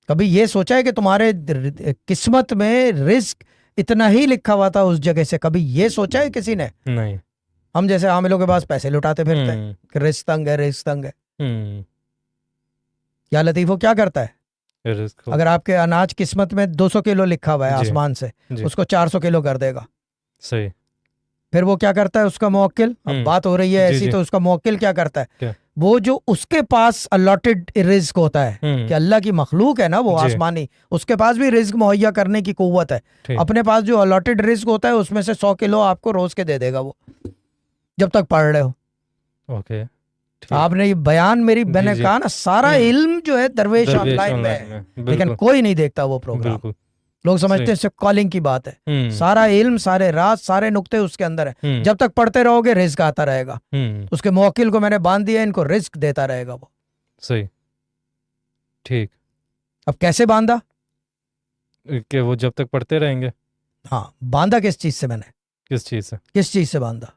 کبھی یہ سوچا ہے کہ تمہارے قسمت میں رزق اتنا ہی لکھا ہوا تھا اس جگہ سے؟ کبھی یہ سوچا ہے کسی نے؟ نہیں. ہم جیسے عاملوں کے پاس پیسے لٹاتے پھرتے ہیں کہ رزق تنگ ہے، رزق تنگ ہے. یا لطیف وہ کیا کرتا ہے؟ رزق اگر آپ کے اناج قسمت میں 200 کلو لکھا ہوا ہے آسمان سے، اس کو 400 کلو کر دے گا. صحیح. پھر وہ کیا کرتا ہے اس کا موکل؟ اب بات ہو رہی ہے ایسی، تو اس کا موکل کیا کرتا ہے؟ وہ جو اس کے پاس الاٹڈ رزق ہوتا ہے کہ اللہ کی مخلوق ہے نا وہ آسمانی، اس کے پاس بھی رزق مہیا کرنے کی قوت ہے. اپنے پاس جو الاٹڈ رزق ہوتا ہے اس میں سے 100 کلو آپ کو روز کے دے دے گا وہ، جب تک پڑھ رہے ہو. اوکے. آپ نے یہ بیان میری میں نے کہا نا، سارا علم جو ہے درویش آن لائن میں ہے، لیکن کوئی نہیں دیکھتا وہ پروگرام. لوگ سمجھتے ہیں کالنگ کی بات ہے. سارا علم، سارے راز، سارے نقطے اس کے اندر ہے. جب تک پڑھتے رہو گے رزق آتا رہے گا. اس کے موکل کو میں نے باندھ دیا، ان کو رزق دیتا رہے گا وہ. صحیح. ٹھیک. اب کیسے باندھا؟ کہ وہ جب تک پڑھتے رہیں گے. ہاں، باندھا کس چیز سے میں نے؟ کس چیز سے؟ کس چیز سے باندھا؟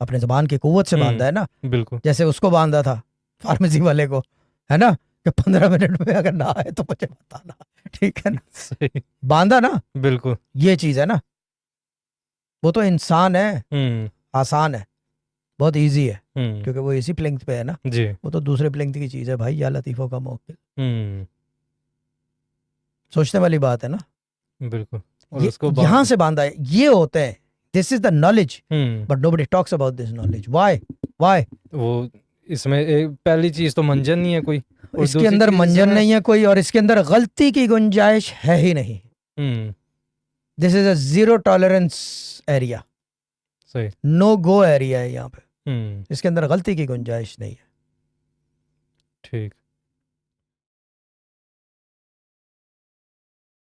اپنے زبان کی قوت سے باندھا ہے نا. بالکل. جیسے اس کو باندھا تھا فارمیسی والے کو، ہے نا، کہ 15 منٹ میں اگر نہ آئے تو مجھے بتانا. ٹھیک ہے نا؟ صحیح. باندھا نا. بالکل. یہ چیز ہے نا. وہ تو انسان ہے، آسان ہے، بہت ایزی ہے، کیونکہ وہ اسی پلنک پہ ہے نا. جی. وہ تو دوسرے پلنک کی چیز ہے بھائی. یا لطیفوں کا موکل سوچنے والی بات ہے نا. بالکل. یہاں سے باندھا ہے. یہ ہوتے ہیں، this is the knowledge, but nobody talks about this knowledge. Why? وہ اس میں پہلی چیز تو منجن نہیں ہے کوئی، اس کے اندر منجن نہیں ہے کوئی، اور اس کے اندر غلطی کی گنجائش ہے ہی نہیں. دس از اے زیرو ٹالرنس ایریا، صحیح، نو گو ایریا ہے یہاں پہ. اس کے اندر غلطی کی گنجائش نہیں ہے. ٹھیک.